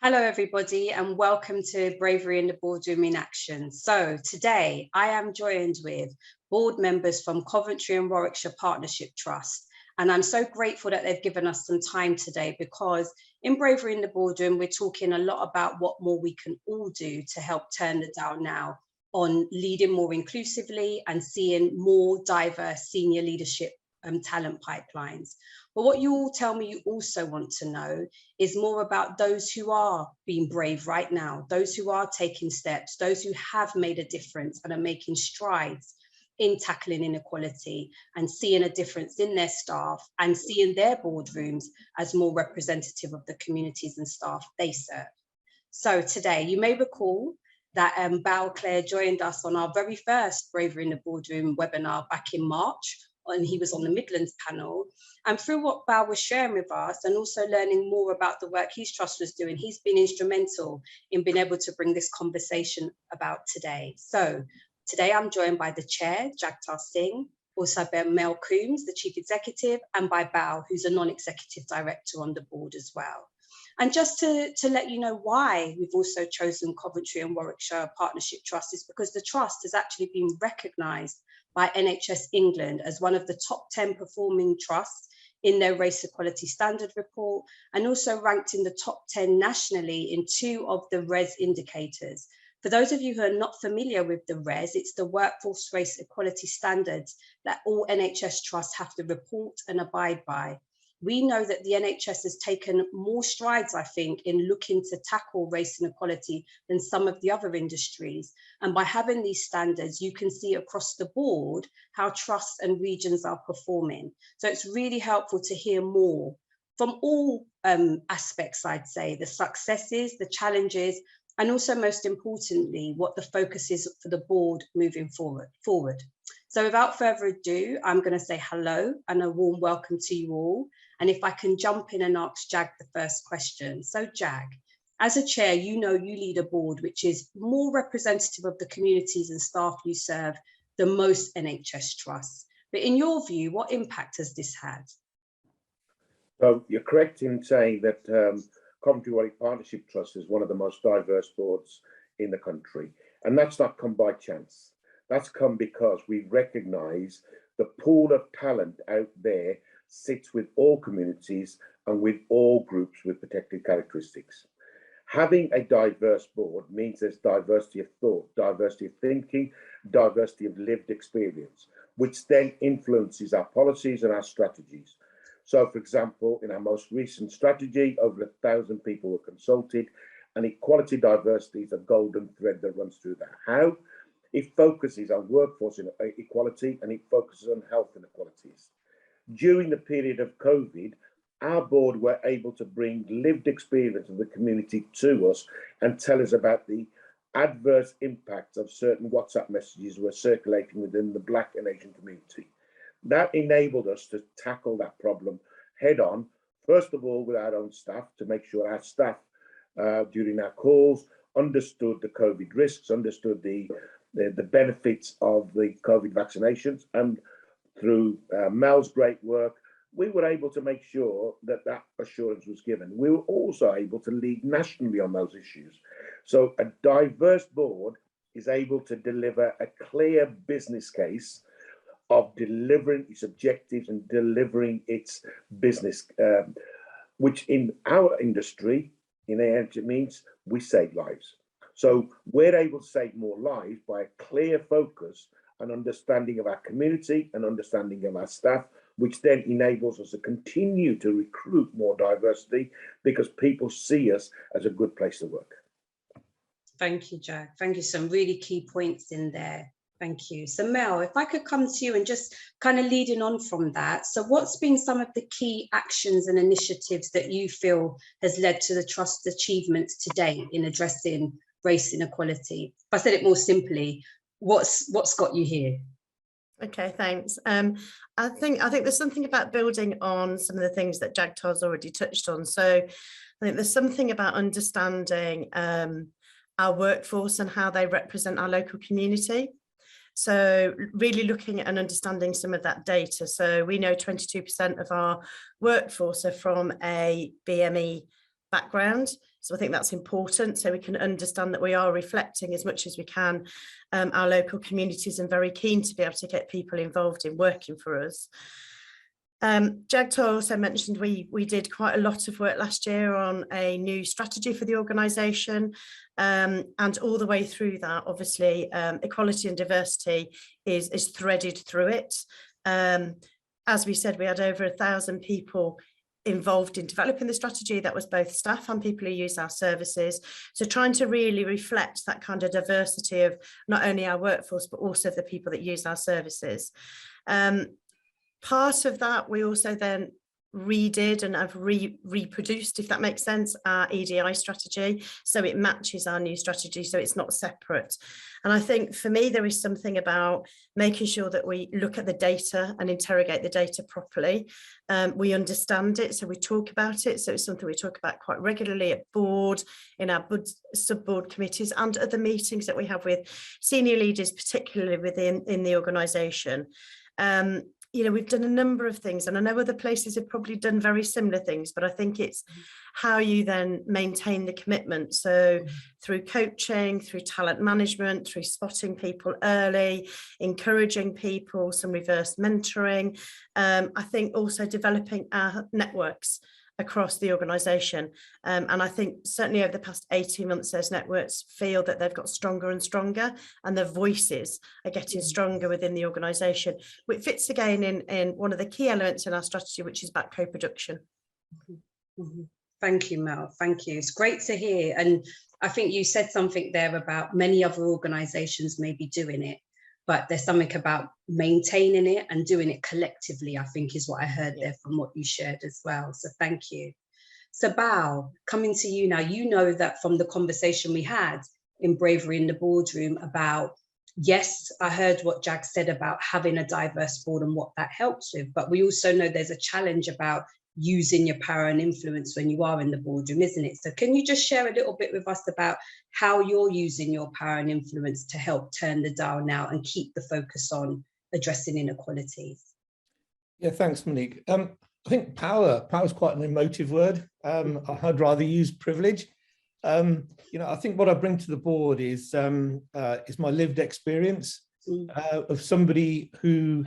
Hello, everybody, and welcome to Bravery in the Boardroom in Action. So today I am joined with board members from Coventry and Warwickshire Partnership Trust. And I'm so grateful that they've given us some time today, because in Bravery in the Boardroom, we're talking a lot about what more we can all do to help turn the dial now on leading more inclusively and seeing more diverse senior leadership talent pipelines. But what you all tell me you also want to know is more about those who are being brave right now, those who are taking steps, those who have made a difference and are making strides in tackling inequality and seeing a difference in their staff and seeing their boardrooms as more representative of the communities and staff they serve. So today, you may recall that Bal Claire joined us on our very first Bravery in the Boardroom webinar back in March, and he was on the Midlands panel. And through what Bal was sharing with us and also learning more about the work his trust was doing, he's been instrumental in being able to bring this conversation about today. So today I'm joined by the chair, Jagtar Singh, also by Mel Coombes, the chief executive, and by Bal, who's a non-executive director on the board as well. And just to let you know why we've also chosen Coventry and Warwickshire Partnership Trust is because the trust has actually been recognised by NHS England as one of the top 10 performing trusts in their race equality standard report, and also ranked in the top 10 nationally in 2 of the RES indicators. For those of you who are not familiar with the RES, it's the workforce race equality standards that all NHS trusts have to report and abide by. We know that the NHS has taken more strides, I think, in looking to tackle race inequality than some of the other industries. And by having these standards, you can see across the board how trusts and regions are performing. So it's really helpful to hear more from all aspects, I'd say, the successes, the challenges, and also most importantly, what the focus is for the board moving forward. So without further ado, I'm going to say hello and a warm welcome to you all. And if I can jump in and ask Jag the first question. So Jag, as a chair, you know you lead a board which is more representative of the communities and staff you serve than most NHS trusts. But in your view, what impact has this had? So you're correct in saying that Coventry Warwick Partnership Trust is one of the most diverse boards in the country. And that's not come by chance. That's come because we recognise the pool of talent out there sits with all communities and with all groups with protected characteristics. Having a diverse board means there's diversity of thought, diversity of thinking, diversity of lived experience, which then influences our policies and our strategies. So, for example, in our most recent strategy, over 1,000 people were consulted, and equality diversity is a golden thread that runs through that. How? It focuses on workforce equality and it focuses on health inequalities. During the period of COVID, our board were able to bring lived experience of the community to us and tell us about the adverse impacts of certain WhatsApp messages were circulating within the Black and Asian community. That enabled us to tackle that problem head on, first of all with our own staff, to make sure our staff during our calls understood the COVID risks, understood the benefits of the COVID vaccinations, and through Mel's great work, we were able to make sure that that assurance was given. We were also able to lead nationally on those issues. So a diverse board is able to deliver a clear business case of delivering its objectives and delivering its business, which in our industry, in NHS, it means we save lives. So we're able to save more lives by a clear focus and understanding of our community and understanding of our staff, which then enables us to continue to recruit more diversity because people see us as a good place to work. Thank you, Jag. Thank you. Some really key points in there. Thank you. So Mel, if I could come to you and just kind of leading on from that. So what's been some of the key actions and initiatives that you feel has led to the Trust's achievements today in addressing race inequality? If I said it more simply, what's got you here? Okay, thanks. I think there's something about building on some of the things that Jagtar's already touched on. So I think there's something about understanding our workforce and how they represent our local community. So really looking at and understanding some of that data. So we know 22% of our workforce are from a BME background. So I think that's important, so we can understand that we are reflecting as much as we can our local communities, and very keen to be able to get people involved in working for us. Jagtar also mentioned we did quite a lot of work last year on a new strategy for the organisation, and all the way through that, obviously, equality and diversity is threaded through it. As we said, we had over 1,000 people involved in developing the strategy. That was both staff and people who use our services. So trying to really reflect that kind of diversity of not only our workforce, but also the people that use our services. Part of that, we also then redid and have reproduced, if that makes sense, our EDI strategy, so it matches our new strategy, so it's not separate. And I think for me, there is something about making sure that we look at the data and interrogate the data properly. We understand it, so we talk about it, so it's something we talk about quite regularly at board, in our sub-board committees, and other meetings that we have with senior leaders, particularly within the organisation. You know, we've done a number of things, and I know other places have probably done very similar things, but I think it's how you then maintain the commitment. So through coaching, through talent management, through spotting people early, encouraging people, some reverse mentoring. I think also developing our networks across the organisation. And I think certainly over the past 18 months, those networks feel that they've got stronger and stronger, and their voices are getting stronger within the organisation, which fits again in one of the key elements in our strategy, which is about co-production. Thank you, Mel. Thank you. It's great to hear. And I think you said something there about many other organisations may be doing it, but there's something about maintaining it and doing it collectively, I think is what I heard there from what you shared as well. So thank you. So Bal, coming to you now, you know that from the conversation we had in Bravery in the Boardroom about, yes, I heard what Jag said about having a diverse board and what that helps with, but we also know there's a challenge about using your power and influence when you are in the boardroom, isn't it? So can you just share a little bit with us about how you're using your power and influence to help turn the dial now and keep the focus on addressing inequalities? Yeah, thanks, Monique. I think power is quite an emotive word. I'd rather use privilege. You know, I think what I bring to the board is my lived experience of somebody who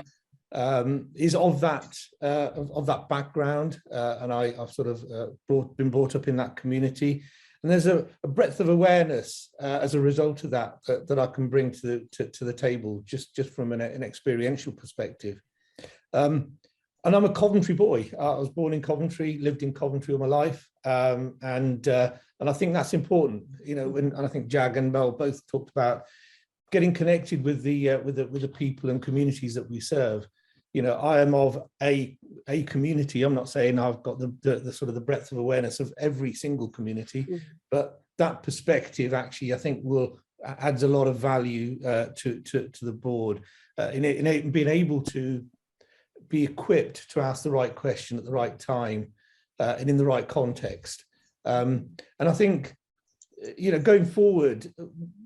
is of that background, and I've sort of been brought up in that community, and there's a breadth of awareness as a result of that that I can bring to the table just from an experiential perspective. And I'm a Coventry boy. I was born in Coventry, lived in Coventry all my life, and I think that's important. You know, and I think Jag and Mel both talked about getting connected with the people and communities that we serve. You know, I am of a community. I'm not saying I've got the sort of the breadth of awareness of every single community, but that perspective actually, I think, adds a lot of value to the board in being able to be equipped to ask the right question at the right time and in the right context. And I think, you know, going forward,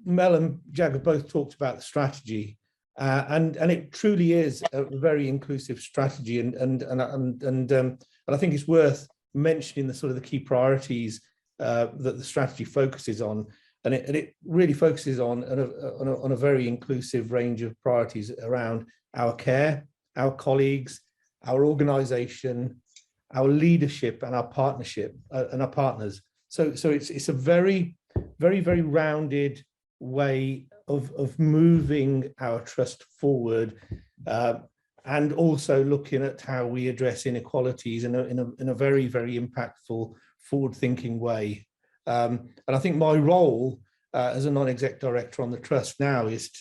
Mel and Jag have both talked about the strategy. And it truly is a very inclusive strategy, and I think it's worth mentioning the sort of the key priorities that the strategy focuses on, and it really focuses on a very inclusive range of priorities around our care, our colleagues, our organisation, our leadership, and our partnership and our partners. So it's a very rounded way of moving our trust forward, and also looking at how we address inequalities in a very impactful, forward-thinking way. And I think my role as a non-exec director on the trust now is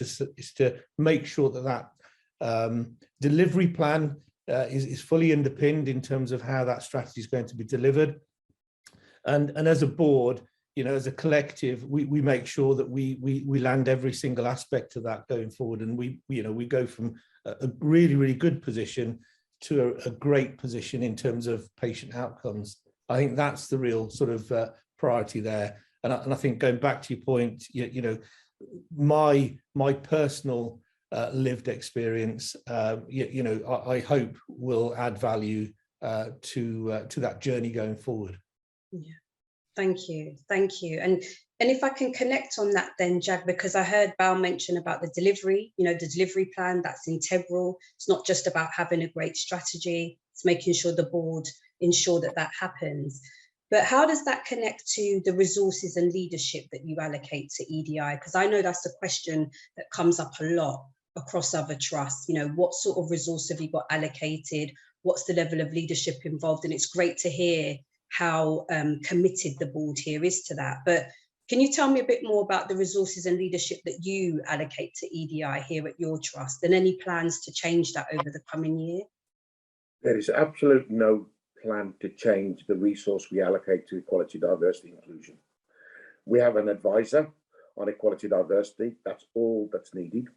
to make sure that delivery plan is fully underpinned in terms of how that strategy is going to be delivered, and as a board, you know, as a collective, we make sure that we land every single aspect of that going forward, and we go from a really good position to a great position in terms of patient outcomes. I think that's the real sort of priority there, and I think going back to your point, you know, my personal lived experience, you know, I hope will add value to that journey going forward. Yeah. Thank you. Thank you. And if I can connect on that then, Jag, because I heard Bal mention about the delivery, the delivery plan, that's integral. It's not just about having a great strategy, it's making sure the board ensure that that happens. But how does that connect to the resources and leadership that you allocate to EDI? Because I know that's a question that comes up a lot across other trusts. What sort of resource have you got allocated? What's the level of leadership involved? And it's great to hear how committed the board here is to that. But can you tell me a bit more about the resources and leadership that you allocate to EDI here at your trust, and any plans to change that over the coming year? There is absolutely no plan to change the resource we allocate to equality, diversity, inclusion. We have an advisor on equality, diversity. That's all that's needed.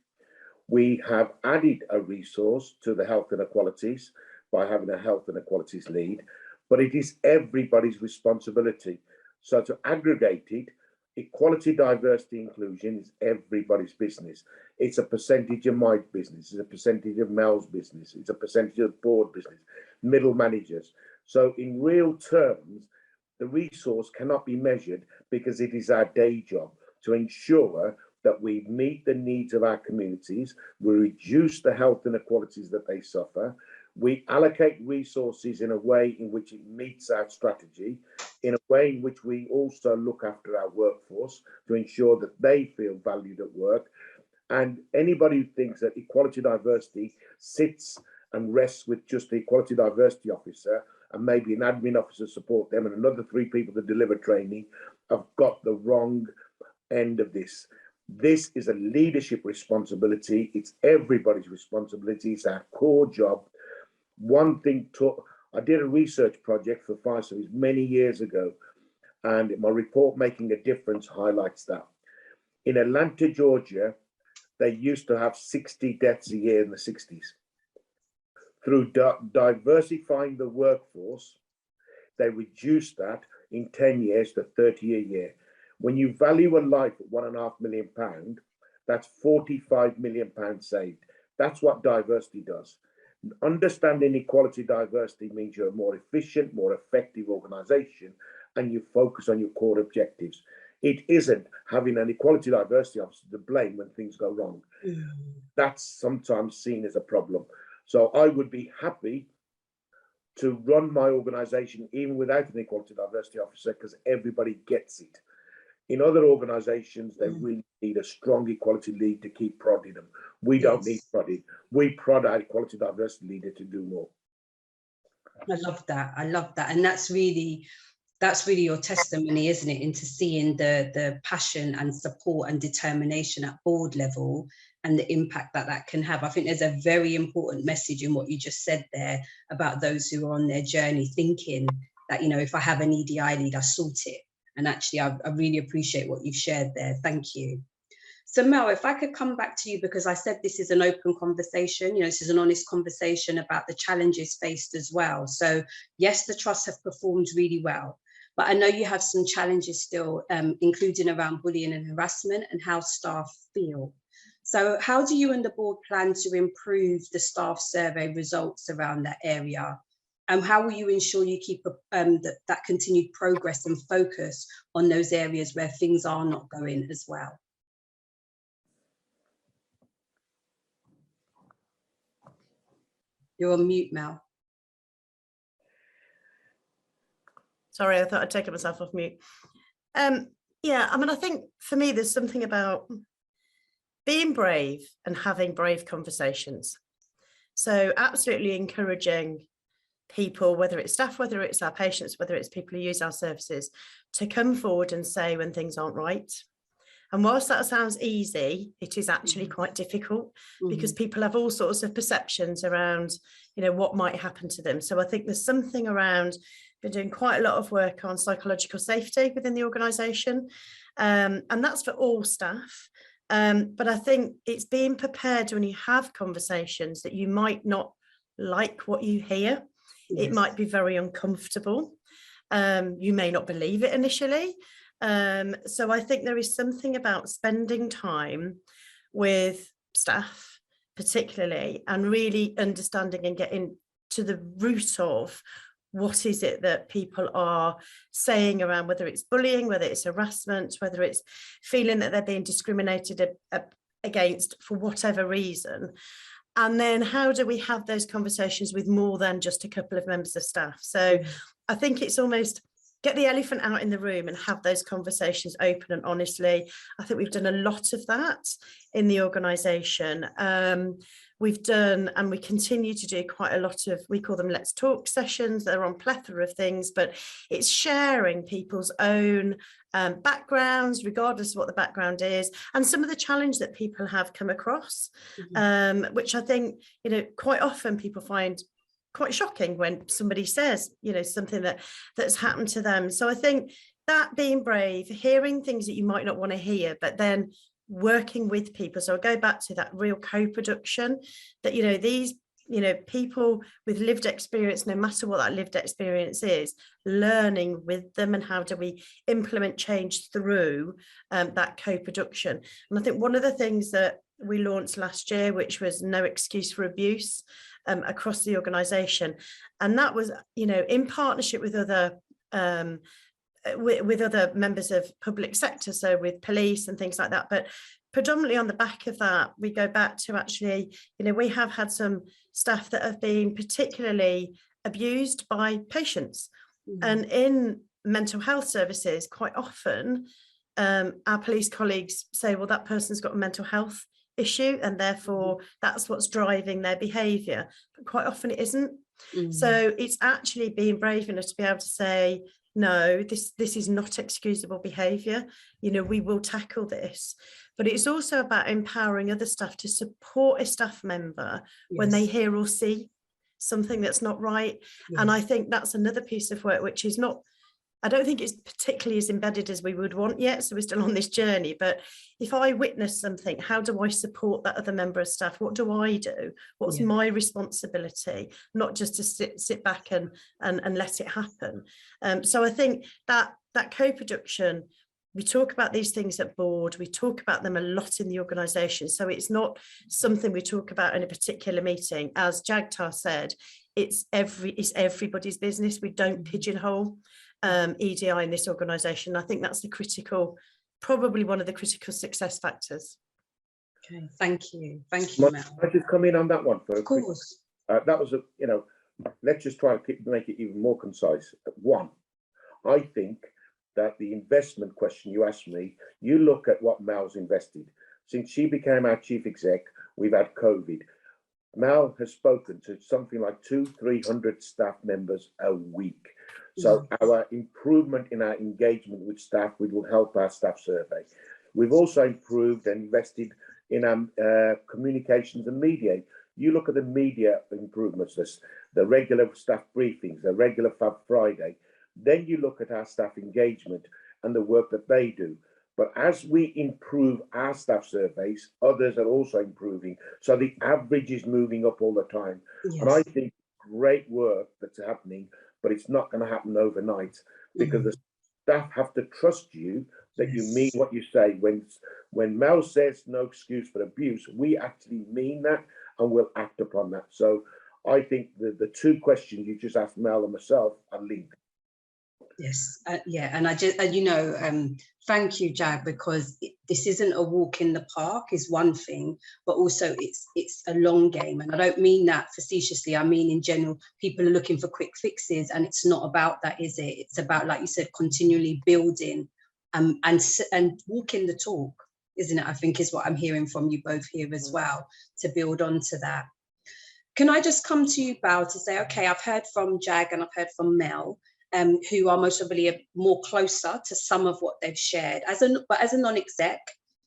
We have added a resource to the health inequalities by having a health inequalities lead, but it is everybody's responsibility. So to aggregate it, equality, diversity, inclusion is everybody's business. It's a percentage of my business, it's a percentage of Mel's business, it's a percentage of board business, middle managers. So in real terms, the resource cannot be measured because it is our day job to ensure that we meet the needs of our communities, we reduce the health inequalities that they suffer, we allocate resources in a way in which it meets our strategy, in a way in which we also look after our workforce to ensure that they feel valued at work. And anybody who thinks that equality diversity sits and rests with just the equality diversity officer and maybe an admin officer support them and another 3 people to deliver training have got the wrong end of this. This is a leadership responsibility. It's everybody's responsibility. It's our core job. One thing, I did a research project for fire service many years ago, and my report Making a Difference highlights that. In Atlanta, Georgia, they used to have 60 deaths a year in the 60s. Through diversifying the workforce, they reduced that in 10 years to 30 a year. When you value a life at £1.5 million, that's £45 million saved. That's what diversity does. Understanding equality, diversity means you're a more efficient, more effective organisation, and you focus on your core objectives. It isn't having an equality, diversity officer to blame when things go wrong. That's sometimes seen as a problem. So I would be happy to run my organisation even without an equality, diversity officer because everybody gets it. In other organisations, they really need a strong equality lead to keep prodding them. We don't need prodding. We prod our equality diversity leader to do more. I love that. I love that. And that's really your testimony, isn't it, into seeing the passion and support and determination at board level and the impact that that can have. I think there's a very important message in what you just said there about those who are on their journey thinking that, if I have an EDI lead, I sort it. And actually, I really appreciate what you've shared there. Thank you. So Mel, if I could come back to you, because I said this is an open conversation, this is an honest conversation about the challenges faced as well. So yes, the trusts have performed really well, but I know you have some challenges still, including around bullying and harassment and how staff feel. So how do you and the board plan to improve the staff survey results around that area? And how will you ensure you keep that continued progress and focus on those areas where things are not going as well? You're on mute, Mel. Sorry, I thought I'd taken myself off mute. Yeah, I think for me, there's something about being brave and having brave conversations. So absolutely encouraging people, whether it's staff, whether it's our patients, whether it's people who use our services, to come forward and say when things aren't right. And whilst that sounds easy, it is actually quite difficult because people have all sorts of perceptions around, what might happen to them. So I think there's something around, been doing quite a lot of work on psychological safety within the organisation, and that's for all staff. But I think it's being prepared when you have conversations that you might not like what you hear. Yes. It might be very uncomfortable. You may not believe it initially. So I think there is something about spending time with staff, particularly, and really understanding and getting to the root of what is it that people are saying around, whether it's bullying, whether it's harassment, whether it's feeling that they're being discriminated against for whatever reason. And then how do we have those conversations with more than just a couple of members of staff? So I think it's almost get the elephant out in the room and have those conversations open and honestly. I think we've done a lot of that in the organisation. We've done, and we continue to do quite a lot of, we call them Let's Talk sessions. They're on plethora of things, but it's sharing people's own backgrounds, regardless of what the background is, and some of the challenge that people have come across, which I think, you know, quite often people find quite shocking when somebody says, you know, something that's happened to them. So I think that being brave, hearing things that you might not want to hear, but then working with people. So I go back to that real co-production, that, you know, these, you know, people with lived experience, no matter what that lived experience is, learning with them, and how do we implement change through that co-production. And I think one of the things that we launched last year, which was No Excuse for Abuse, across the organisation, and that was, you know, in partnership with other with other members of public sector, so with police and things like that. But predominantly on the back of that, we go back to actually, you know, we have had some staff that have been particularly abused by patients. And in mental health services, quite often our police colleagues say, well, that person's got a mental health issue and therefore that's what's driving their behaviour, but quite often it isn't. So it's actually being brave enough to be able to say, no, this is not excusable behaviour, you know, we will tackle this. But it's also about empowering other staff to support a staff member when they hear or see something that's not right. And I think that's another piece of work which is not, I don't think it's particularly as embedded as we would want yet, so we're still on this journey. But if I witness something, how do I support that other member of staff? What do I do? What's my responsibility? Not just to sit back and let it happen. So I think that co-production, we talk about these things at board, we talk about them a lot in the organisation. So it's not something we talk about in a particular meeting. As Jagtar said, it's everybody's business. We don't pigeonhole EDI in this organisation. I think that's the critical, probably one of the critical success factors. Okay, thank you, Mel. I just come in on that one for of course. That was a, you know, let's just try to make it even more concise. One, I think that the investment question you asked me, you look at what Mel's invested since she became our chief exec. We've had COVID. Mel has spoken to something like 200-300 staff members a week. So our improvement in our engagement with staff, we will help our staff survey. We've also improved and invested in our communications and media. You look at the media improvements, the regular staff briefings, the regular Fab Friday. Then you look at our staff engagement and the work that they do. But as we improve our staff surveys, others are also improving. So the average is moving up all the time. And I think great work that's happening, but it's not going to happen overnight because the staff have to trust you that you mean what you say. When Mel says no excuse for abuse, we actually mean that and we'll act upon that. So I think the two questions you just asked Mel and myself are linked. Yes, and you know, thank you, Jag, because this isn't a walk in the park is one thing, but also it's a long game. And I don't mean that facetiously. I mean, in general, people are looking for quick fixes, and it's not about that, is it? It's about, like you said, continually building and walking the talk, isn't it? I think is what I'm hearing from you both here as well, to build onto that. Can I just come to you, Bal, to say, okay, I've heard from Jag and I've heard from Mel, who are most probably more closer to some of what they've shared. But as a non-exec,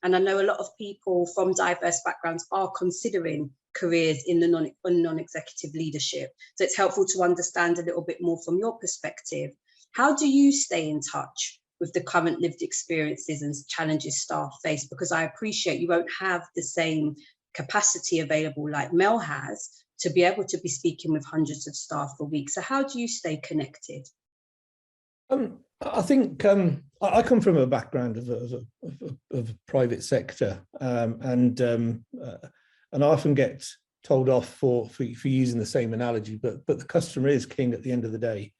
and I know a lot of people from diverse backgrounds are considering careers in the non-executive leadership. So it's helpful to understand a little bit more from your perspective. How do you stay in touch with the current lived experiences and challenges staff face? Because I appreciate you won't have the same capacity available like Mel has to be able to be speaking with hundreds of staff a week. So how do you stay connected? I think I come from a background of private sector, and I often get told off for using the same analogy, but the customer is king at the end of the day.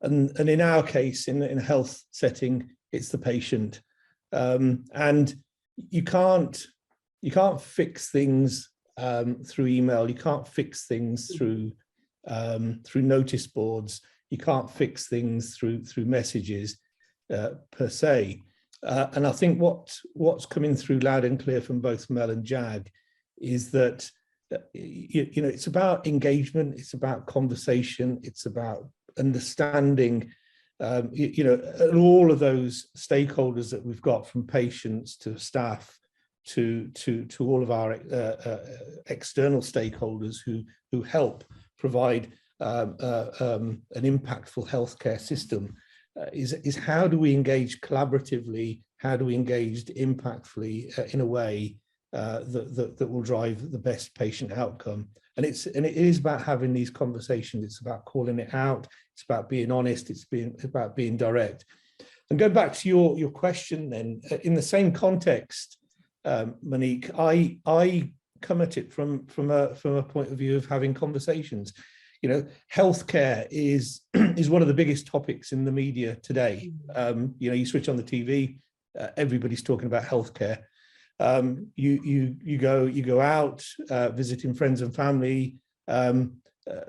And in our case, in a health setting, it's the patient. And you can't fix things through email. You can't fix things through notice boards. You can't fix things through messages per se. And I think what's coming through loud and clear from both Mel and Jag is that it's about engagement. It's about conversation. It's about understanding. All of those stakeholders that we've got, from patients to staff to all of our external stakeholders who help provide an impactful healthcare system, is how do we engage collaboratively? How do we engage impactfully in a way that will drive the best patient outcome? And it is about having these conversations. It's about calling it out. It's about being honest. It's about being direct. And going back to your question, then, in the same context, Monique, I come at it from a point of view of having conversations. Healthcare is one of the biggest topics in the media today. You switch on the TV, everybody's talking about healthcare. You go out visiting friends and family.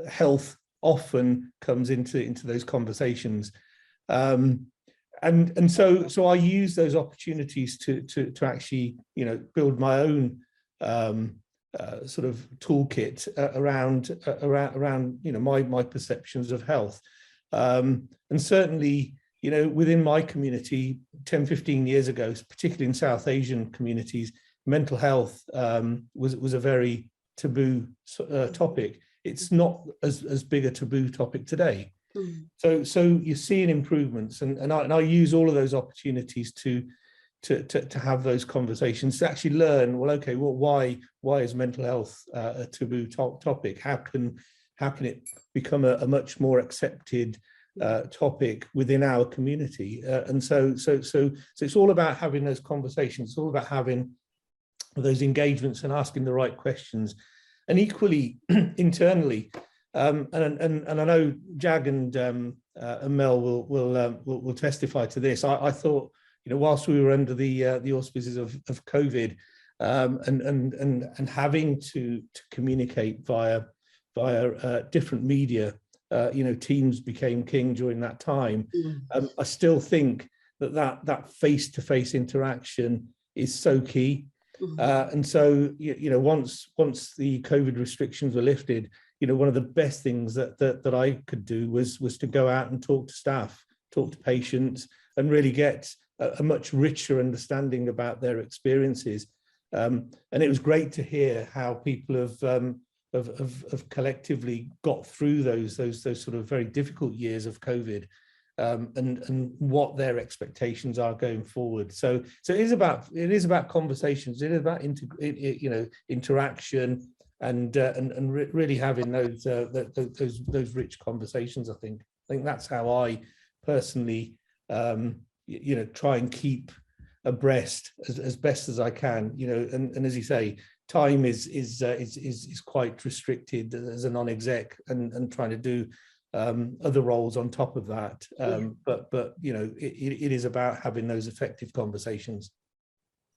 Health often comes into those conversations, and so I use those opportunities to actually build my own sort of toolkit around my perceptions of health, and certainly within my community 10-15 years ago, particularly in South Asian communities, mental health was a very taboo topic. It's not as big a taboo topic today. So you're seeing improvements, and I use all of those opportunities to have those conversations, to actually learn, well, okay, well, why is mental health a taboo topic? How can it become a much more accepted topic within our community? And so it's all about having those conversations. It's all about having those engagements and asking the right questions, and equally internally. And I know Jag and Mel will testify to this. I thought, whilst we were under the auspices of COVID, and having to communicate via different media, Teams became king during that time. I still think that face-to-face interaction is so key. And so, once the COVID restrictions were lifted, one of the best things that I could do was to go out and talk to staff, talk to patients, and really get a much richer understanding about their experiences. And it was great to hear how people have collectively got through those sort of very difficult years of COVID, and what their expectations are going forward. So it is about conversations. It is about interaction, and really having those rich conversations. I think that's how I personally try and keep abreast as best as I can. And as you say, time is quite restricted as a non-exec, and trying to do other roles on top of that. But it is about having those effective conversations.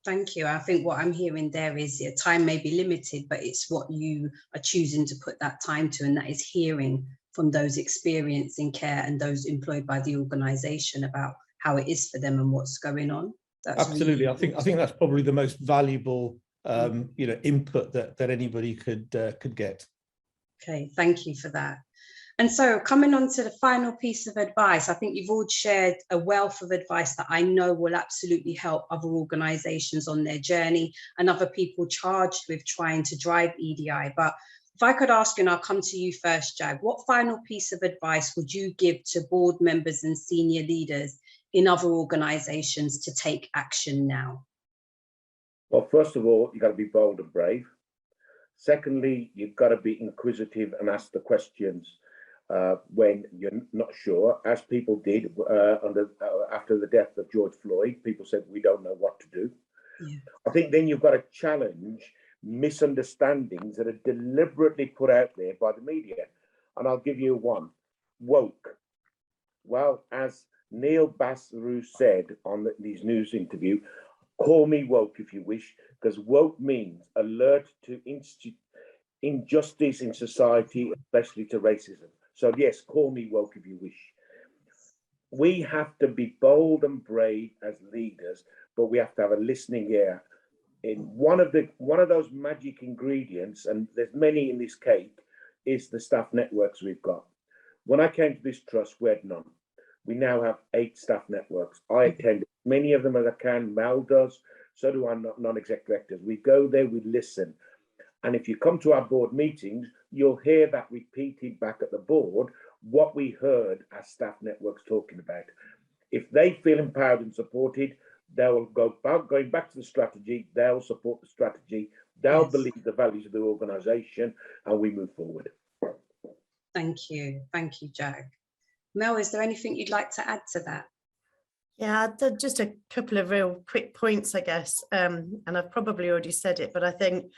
Thank you. I think what I'm hearing there is time may be limited, but it's what you are choosing to put that time to, and that is hearing from those experienced in care and those employed by the organisation about how it is for them and what's going on. That's absolutely. Really I think that's probably the most valuable input that anybody could get. Okay, thank you for that. And so coming on to the final piece of advice, I think you've all shared a wealth of advice that I know will absolutely help other organisations on their journey and other people charged with trying to drive EDI. But if I could ask you, and I'll come to you first, Jag, what final piece of advice would you give to board members and senior leaders in other organisations to take action now? Well, first of all, you've got to be bold and brave. Secondly, you've got to be inquisitive and ask the questions when you're not sure, as people did after the death of George Floyd. People said, we don't know what to do. Yeah. I think then you've got to challenge misunderstandings that are deliberately put out there by the media. And I'll give you one. Woke. Well, as Neil Basaru said on these news interview, call me woke if you wish, because woke means alert to injustice in society, especially to racism. So yes, call me woke if you wish. We have to be bold and brave as leaders, but we have to have a listening ear. In one of those magic ingredients, and there's many in this cake, is the staff networks we've got. When I came to this trust, we had none. We now have 8 staff networks. I attend many of them as I can. Mel does. So do our non-exec directors. We go there, we listen. And if you come to our board meetings, you'll hear that repeated back at the board, what we heard our staff networks talking about. If they feel empowered and supported, they'll going back to the strategy, they'll support the strategy, they'll believe the values of the organisation, and we move forward. Thank you, Jag. Mel, is there anything you'd like to add to that? Yeah, just a couple of real quick points, I guess, and I've probably already said it, but I think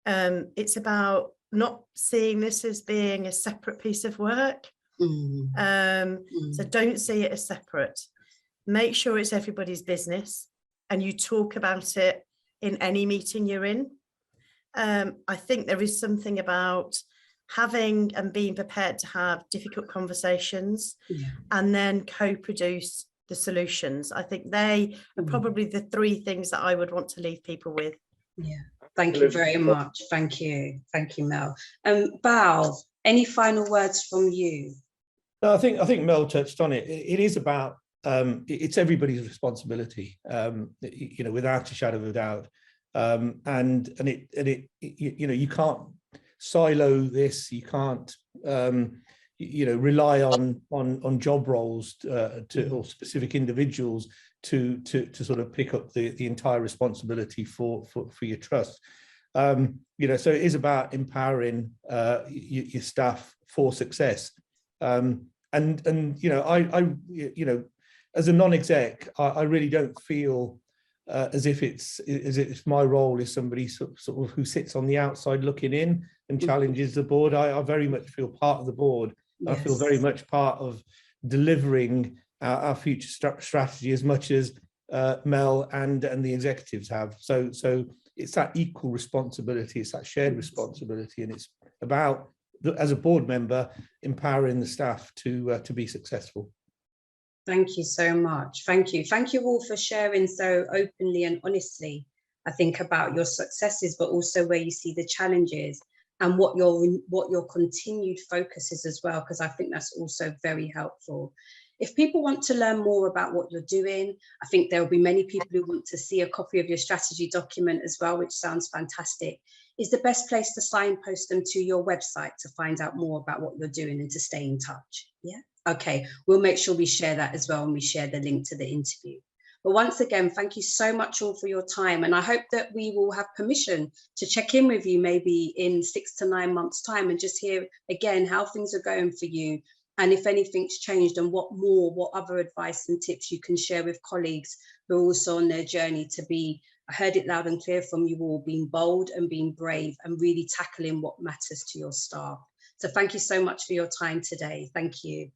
it's about not seeing this as being a separate piece of work. So don't see it as separate. Make sure it's everybody's business and you talk about it in any meeting you're in. I think there is something about having and being prepared to have difficult conversations and then co-produce the solutions. I think they are probably the 3 things that I would want to leave people with. Yeah, thank you very much. Thank you, Mel. Bal, any final words from you? No, I think Mel touched on it. It is about it's everybody's responsibility, you know, without a shadow of a doubt. And it you can't silo this. You can't you know, rely on job roles or specific individuals to sort of pick up the entire responsibility for your trust. You know, so it is about empowering your staff for success. And you know, I you know, as a non-exec, I really don't feel as if my role is somebody sort of who sits on the outside looking in and challenges the board. I very much feel part of the board. Yes. I feel very much part of delivering our future strategy as much as Mel and the executives have. So it's that equal responsibility, it's that shared responsibility, and it's about, as a board member, empowering the staff to be successful. Thank you so much. Thank you. Thank you all for sharing so openly and honestly, I think, about your successes, but also where you see the challenges and what your continued focus is as well, because I think that's also very helpful. If people want to learn more about what you're doing, I think there will be many people who want to see a copy of your strategy document as well, which sounds fantastic. Is the best place to signpost them to your website to find out more about what you're doing and to stay in touch? Yeah. Okay, we'll make sure we share that as well when we share the link to the interview. But once again, thank you so much all for your time. And I hope that we will have permission to check in with you maybe in 6 to 9 months' time and just hear again how things are going for you. And if anything's changed and what other advice and tips you can share with colleagues who are also on their journey to be, I heard it loud and clear from you all, being bold and being brave and really tackling what matters to your staff. So thank you so much for your time today. Thank you.